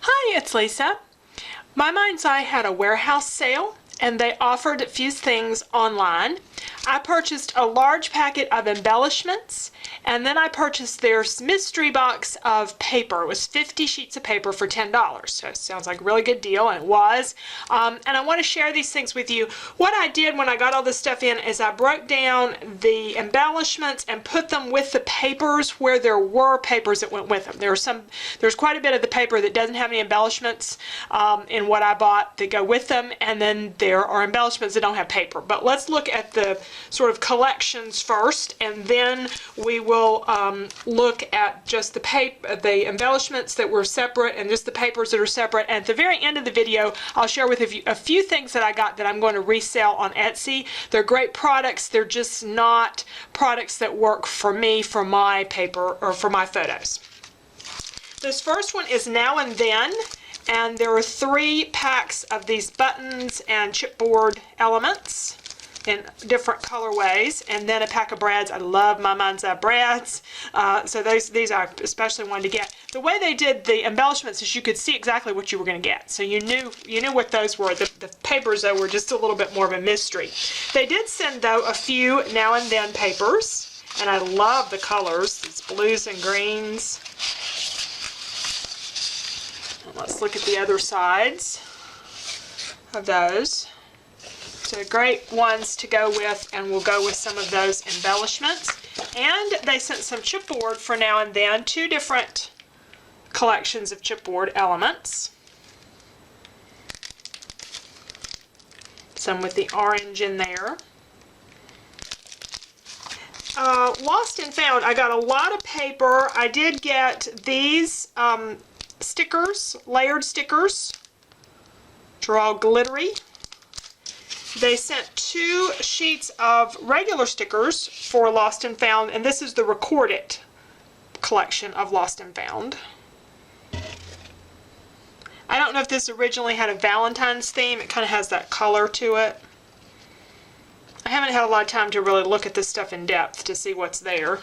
Hi, it's Lisa. My Mind's Eye had a warehouse sale and they offered a few things online. I purchased a large packet of embellishments and then I purchased their mystery box of paper. It was 50 sheets of paper for $10. So it sounds like a really good deal, and it was. And I want to share these things with you. What I did when I got all this stuff in is I broke down the embellishments and put them with the papers where there were papers that went with them. There's quite a bit of the paper that doesn't have any embellishments in what I bought that go with them, and then there are embellishments that don't have paper. But let's look at the sort of collections first, and then we will look at just the embellishments that were separate and just the papers that are separate. And at the very end of the video, I'll share with you a few things that I got that I'm going to resell on Etsy. They're great products. They're just not products that work for me, for my paper, or for my photos. This first one is Now and Then, and there are 3 packs of these buttons and chipboard elements in different colorways, and then a pack of brads. I love my Mind's Eye brads, so these I especially wanted to get. The way they did the embellishments is you could see exactly what you were going to get, so you knew what those were. The papers, though, were just a little bit more of a mystery. They did send, though, a few Now and Then papers, and I love the colors. It's blues and greens. And let's look at the other sides of those. So great ones to go with, and we'll go with some of those embellishments. And they sent some chipboard for Now and Then, 2 different collections of chipboard elements. Some with the orange in there. Lost and Found, I got a lot of paper. I did get these stickers, layered stickers, which are all glittery. They sent 2 sheets of regular stickers for Lost and Found, and this is the Record It collection of Lost and Found. I don't know if this originally had a Valentine's theme. It kind of has that color to it. I haven't had a lot of time to really look at this stuff in depth to see what's there.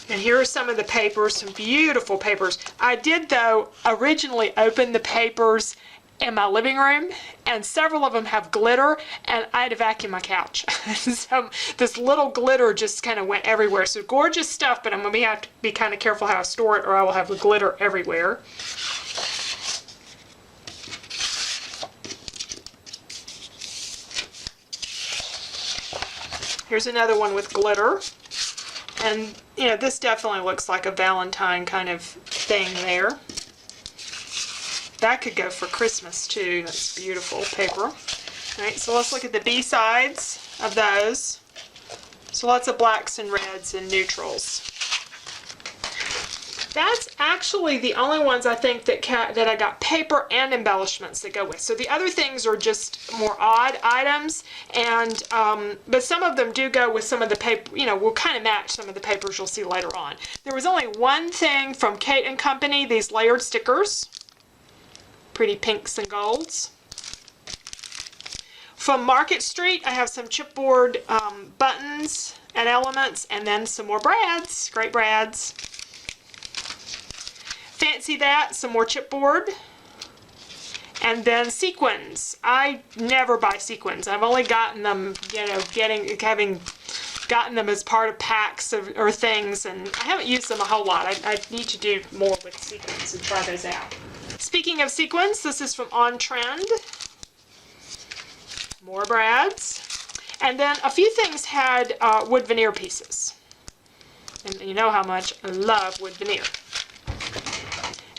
And here are some of the papers, some beautiful papers. I did, though, originally open the papers in my living room, and several of them have glitter, and I had to vacuum my couch. So this little glitter just kind of went everywhere. So gorgeous stuff, but I'm going to have to be kind of careful how I store it, or I will have the glitter everywhere. Here's another one with glitter. And, this definitely looks like a Valentine kind of thing there. That could go for Christmas too. That's beautiful paper. All right, so let's look at the B-sides of those. So lots of blacks and reds and neutrals. That's actually the only ones I think that I got paper and embellishments that go with. So the other things are just more odd items, and but some of them do go with some of the paper. Will kind of match some of the papers you'll see later on. There was only one thing from Kate & Company, these layered stickers. Pretty pinks and golds. From Market Street, I have some chipboard buttons and elements, and then some more brads, great brads. Fancy That, some more chipboard. And then sequins. I never buy sequins. I've only gotten them, having gotten them as part of packs or things, and I haven't used them a whole lot. I need to do more with sequins and try those out. Speaking of sequins, this is from On Trend. More brads. And then a few things had wood veneer pieces. And you know how much I love wood veneer.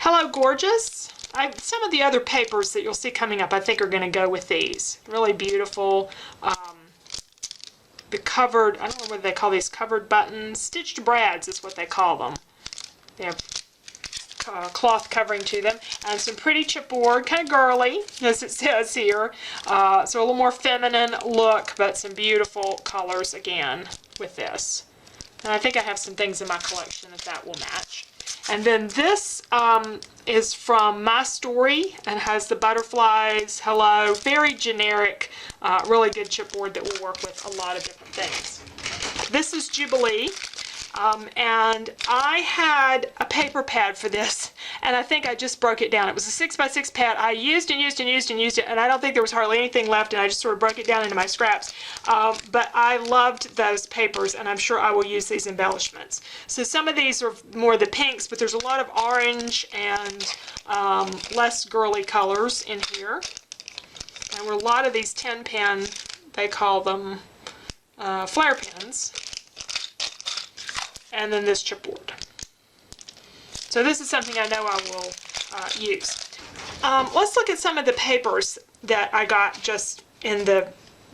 Hello Gorgeous. Some of the other papers that you'll see coming up I think are going to go with these. Really beautiful. The covered, I don't know what they call these, covered buttons. Stitched brads is what they call them. They have cloth covering to them, and some pretty chipboard, kind of girly as it says here, so a little more feminine look, but some beautiful colors again with this. And I think I have some things in my collection that will match. And then this is from My Story and has the butterflies, hello, very generic, really good chipboard that will work with a lot of different things. This is Jubilee. And I had a paper pad for this, and I think I just broke it down. It was a 6x6 pad. I used and used and used and used it, and I don't think there was hardly anything left, and I just sort of broke it down into my scraps. But I loved those papers, and I'm sure I will use these embellishments. So some of these are more the pinks, but there's a lot of orange and less girly colors in here. And a lot of these 10 pin, they call them flare pens. And then this chipboard. So this is something I know I will use. Let's look at some of the papers that I got just in the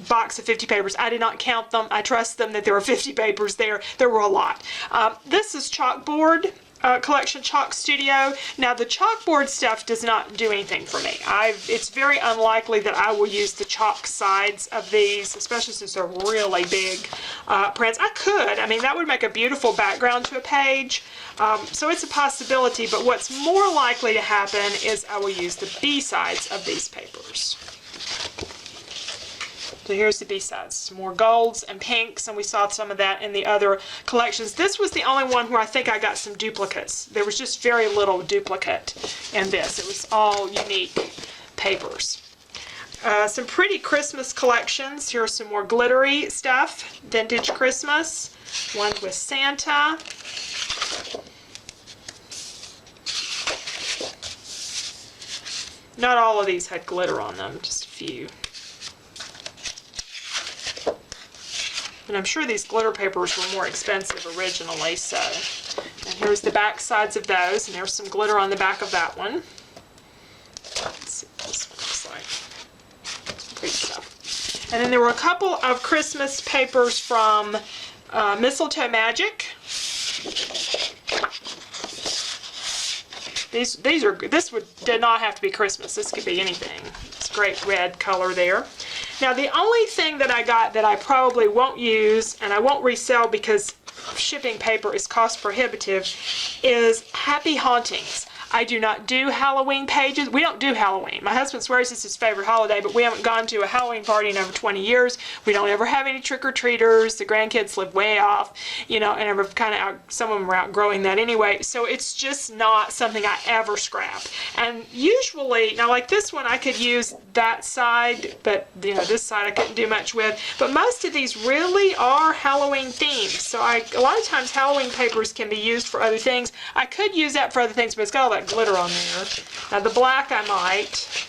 box of 50 papers. I did not count them. I trust them that there were 50 papers there. There were a lot. This is chalkboard. Collection Chalk Studio. Now the chalkboard stuff does not do anything for me. It's very unlikely that I will use the chalk sides of these, especially since they're really big prints. I could. I mean, that would make a beautiful background to a page. So it's a possibility, but what's more likely to happen is I will use the B sides of these papers. So here's the B-sides, some more golds and pinks, and we saw some of that in the other collections. This was the only one where I think I got some duplicates. There was just very little duplicate in this. It was all unique papers. Some pretty Christmas collections. Here are some more glittery stuff. Vintage Christmas. One with Santa. Not all of these had glitter on them, just a few. And I'm sure these glitter papers were more expensive originally, so. And here's the back sides of those, and there's some glitter on the back of that one. Let's see what this one looks like. Some pretty stuff. And then there were a couple of Christmas papers from Mistletoe Magic. This did not have to be Christmas. This could be anything. It's great red color there. Now the only thing that I got that I probably won't use and I won't resell because shipping paper is cost prohibitive is Happy Hauntings. I do not do Halloween pages. We don't do Halloween. My husband swears it's his favorite holiday, but we haven't gone to a Halloween party in over 20 years. We don't ever have any trick-or-treaters. The grandkids live way off, you know, and we're kind of some of them are outgrowing that anyway. So it's just not something I ever scrap. And usually, now like this one, I could use that side, but you know, this side I couldn't do much with. But most of these really are Halloween themed. So a lot of times Halloween papers can be used for other things. I could use that for other things, but it's got all that glitter on there. Now the black I might,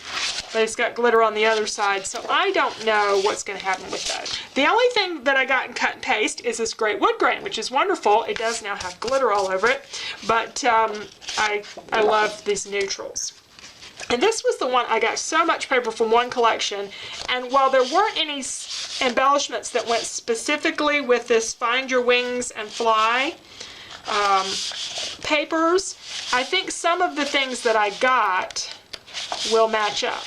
but it's got glitter on the other side, so I don't know what's going to happen with that. The only thing that I got in cut and paste is this great wood grain, which is wonderful. It does now have glitter all over it, but I love these neutrals. And this was the one I got so much paper from one collection, and while there weren't any embellishments that went specifically with this Find Your Wings and Fly papers, I think some of the things that I got will match up.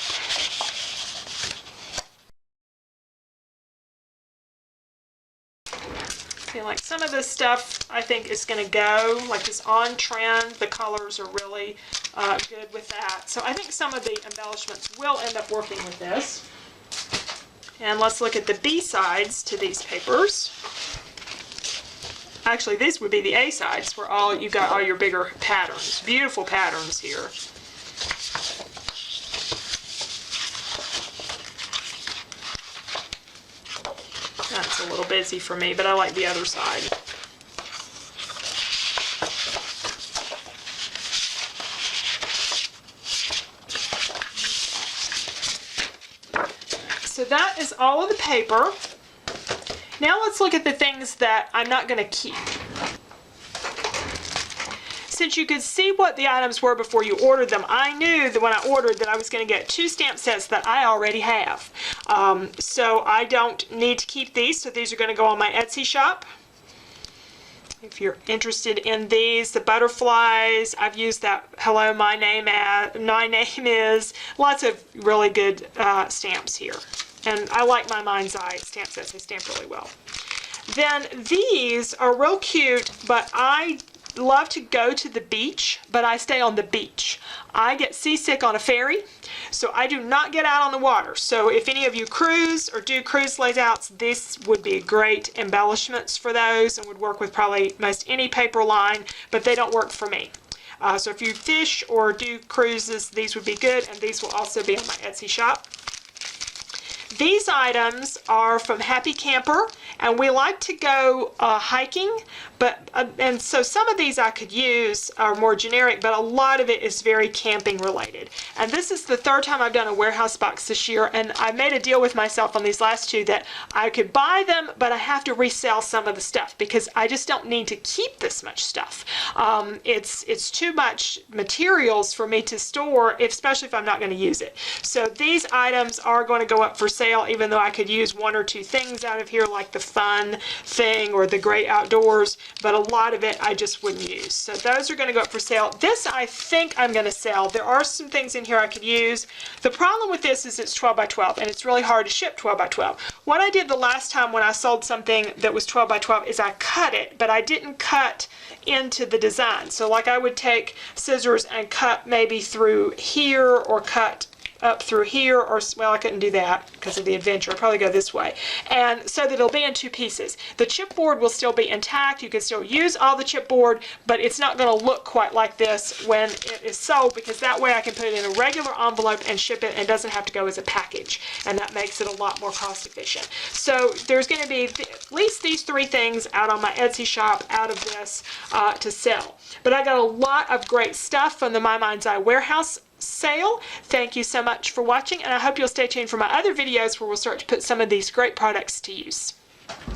Okay, like some of this stuff I think is going to go, like it's on trend. The colors are really good with that. So I think some of the embellishments will end up working with this. And let's look at the B-sides to these papers. Actually, these would be the A sides where you got all your bigger patterns. Beautiful patterns here. That's a little busy for me, but I like the other side. So that is all of the paper. Now let's look at the things that I'm not going to keep. Since you could see what the items were before you ordered them, I knew that when I ordered that I was going to get 2 stamp sets that I already have. So I don't need to keep these, so these are going to go on my Etsy shop. If you're interested in these, the butterflies, I've used that Hello, my name is, lots of really good stamps here. And I like my Mind's Eye stamp sets. They stamp really well. Then these are real cute, but I love to go to the beach, but I stay on the beach. I get seasick on a ferry, so I do not get out on the water. So if any of you cruise or do cruise layouts, this would be great embellishments for those and would work with probably most any paper line, but they don't work for me. So if you fish or do cruises, these would be good, and these will also be on my Etsy shop. These items are from Happy Camper, and we like to go hiking, but and so some of these I could use are more generic, but a lot of it is very camping related. And this is the third time I've done a warehouse box this year, and I made a deal with myself on these last two that I could buy them, but I have to resell some of the stuff because I just don't need to keep this much stuff. It's too much materials for me to store, especially if I'm not going to use it. So these items are going to go up for sale, even though I could use one or two things out of here, like the fun thing or the great outdoors, but a lot of it I just wouldn't use. So those are going to go up for sale. This I think I'm going to sell. There are some things in here I could use. The problem with this is it's 12 by 12, and it's really hard to ship 12 by 12. What I did the last time when I sold something that was 12 by 12 is I cut it, but I didn't cut into the design. So like I would take scissors and cut maybe through here or cut up through here, or, well, I couldn't do that because of the adventure. I'll probably go this way. And so that it'll be in two pieces. The chipboard will still be intact. You can still use all the chipboard, but it's not going to look quite like this when it is sold, because that way I can put it in a regular envelope and ship it, and it doesn't have to go as a package. And that makes it a lot more cost efficient. So there's going to be at least these three things out on my Etsy shop out of this to sell. But I got a lot of great stuff from the My Mind's Eye warehouse sale. Thank you so much for watching, and I hope you'll stay tuned for my other videos where we'll start to put some of these great products to use.